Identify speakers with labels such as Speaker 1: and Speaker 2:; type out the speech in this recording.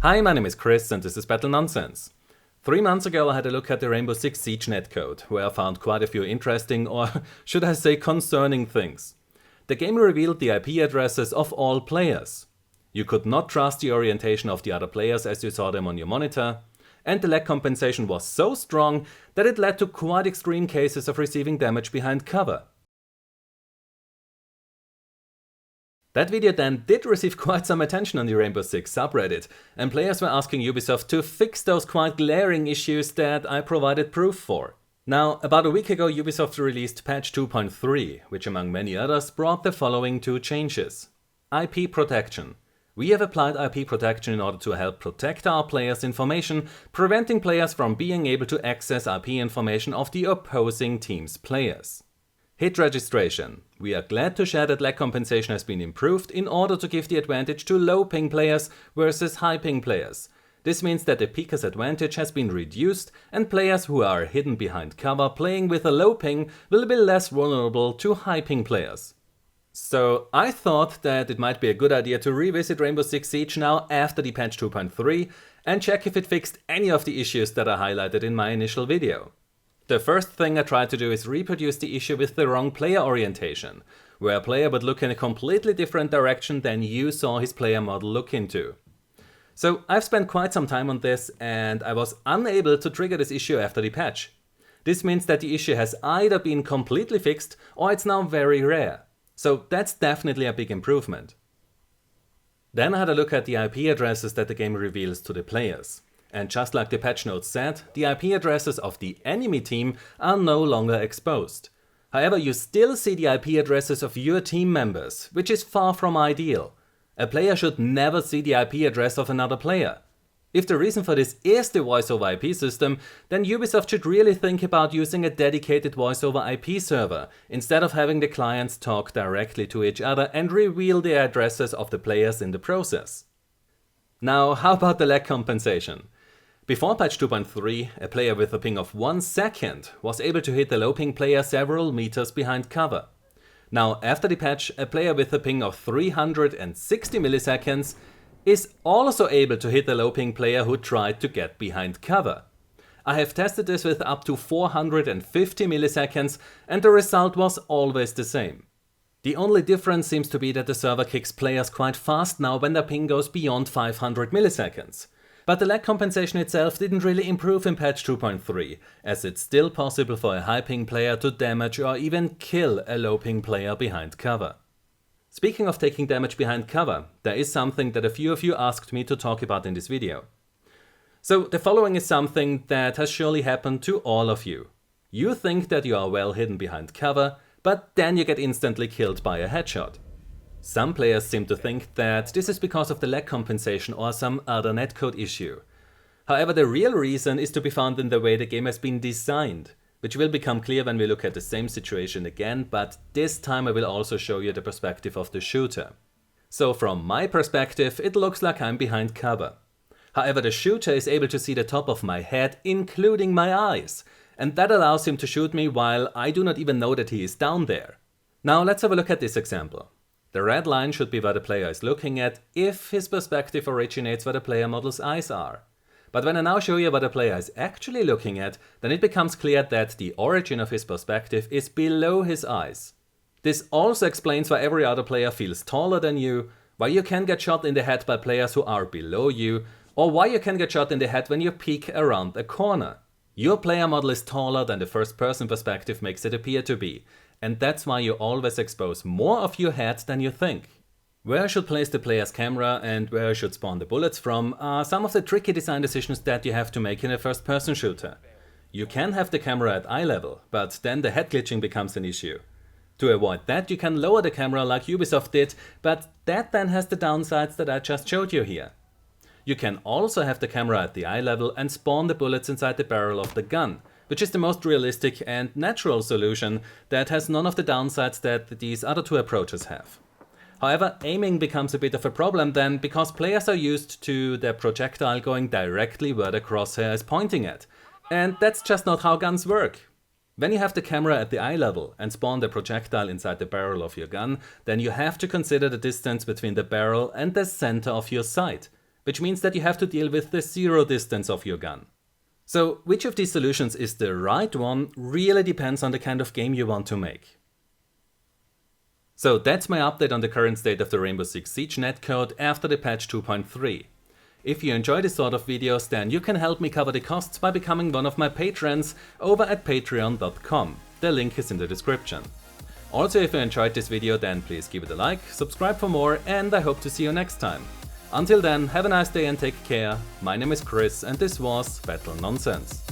Speaker 1: Hi, my name is Chris and this is Battle Nonsense. 3 months ago I had a look at the Rainbow Six Siege netcode, where I found quite a few interesting, or should I say concerning things. The game revealed the IP addresses of all players. You could not trust the orientation of the other players as you saw them on your monitor, and the lag compensation was so strong that it led to quite extreme cases of receiving damage behind cover. That video then did receive quite some attention on the Rainbow Six subreddit, and players were asking Ubisoft to fix those quite glaring issues that I provided proof for. Now, about a week ago Ubisoft released patch 2.3, which among many others brought the following 2 changes. IP protection. We have applied IP protection in order to help protect our players' information, preventing players from being able to access IP information of the opposing team's players. Hit registration. We are glad to share that lag compensation has been improved in order to give the advantage to low ping players versus high ping players. This means that the peeker's advantage has been reduced and players who are hidden behind cover playing with a low ping will be less vulnerable to high ping players. So I thought that it might be a good idea to revisit Rainbow Six Siege now after the patch 2.3 and check if it fixed any of the issues that I highlighted in my initial video. The first thing I tried to do is reproduce the issue with the wrong player orientation, where a player would look in a completely different direction than you saw his player model look into. So I've spent quite some time on this and I was unable to trigger this issue after the patch. This means that the issue has either been completely fixed or it's now very rare. So that's definitely a big improvement. Then I had a look at the IP addresses that the game reveals to the players. And just like the patch notes said, the IP addresses of the enemy team are no longer exposed. However, you still see the IP addresses of your team members, which is far from ideal. A player should never see the IP address of another player. If the reason for this is the voice over IP system, then Ubisoft should really think about using a dedicated voice over IP server, instead of having the clients talk directly to each other and reveal the addresses of the players in the process. Now, how about the lag compensation? Before patch 2.3, a player with a ping of 1 second was able to hit the low ping player several meters behind cover. Now, after the patch, a player with a ping of 360 milliseconds is also able to hit the low ping player who tried to get behind cover. I have tested this with up to 450 milliseconds and the result was always the same. The only difference seems to be that the server kicks players quite fast now when their ping goes beyond 500 milliseconds. But the lag compensation itself didn't really improve in patch 2.3, as it's still possible for a high ping player to damage or even kill a low ping player behind cover. Speaking of taking damage behind cover, there is something that a few of you asked me to talk about in this video. So the following is something that has surely happened to all of you. You think that you are well hidden behind cover, but then you get instantly killed by a headshot. Some players seem to think that this is because of the lag compensation or some other netcode issue. However, the real reason is to be found in the way the game has been designed, which will become clear when we look at the same situation again, but this time I will also show you the perspective of the shooter. So from my perspective, it looks like I'm behind cover. However, the shooter is able to see the top of my head, including my eyes, and that allows him to shoot me while I do not even know that he is down there. Now let's have a look at this example. The red line should be where the player is looking at if his perspective originates where the player model's eyes are. But when I now show you what the player is actually looking at, then it becomes clear that the origin of his perspective is below his eyes. This also explains why every other player feels taller than you, why you can get shot in the head by players who are below you, or why you can get shot in the head when you peek around a corner. Your player model is taller than the first person perspective makes it appear to be. And that's why you always expose more of your head than you think. Where I should place the player's camera and where I should spawn the bullets from are some of the tricky design decisions that you have to make in a first-person shooter. You can have the camera at eye level, but then the head glitching becomes an issue. To avoid that, you can lower the camera like Ubisoft did, but that then has the downsides that I just showed you here. You can also have the camera at the eye level and spawn the bullets inside the barrel of the gun, which is the most realistic and natural solution that has none of the downsides that these other 2 approaches have. However, aiming becomes a bit of a problem then, because players are used to their projectile going directly where the crosshair is pointing at, and that's just not how guns work. When you have the camera at the eye level and spawn the projectile inside the barrel of your gun, then you have to consider the distance between the barrel and the center of your sight. which means that you have to deal with the zero distance of your gun. So which of these solutions is the right one really depends on the kind of game you want to make. So that's my update on the current state of the Rainbow Six Siege netcode after the patch 2.3. If you enjoy this sort of videos, then you can help me cover the costs by becoming one of my patrons over at patreon.com. The link is in the description. Also, if you enjoyed this video, then please give it a like, subscribe for more, and I hope to see you next time. Until then, have a nice day and take care. My name is Chris and this was Battle Nonsense.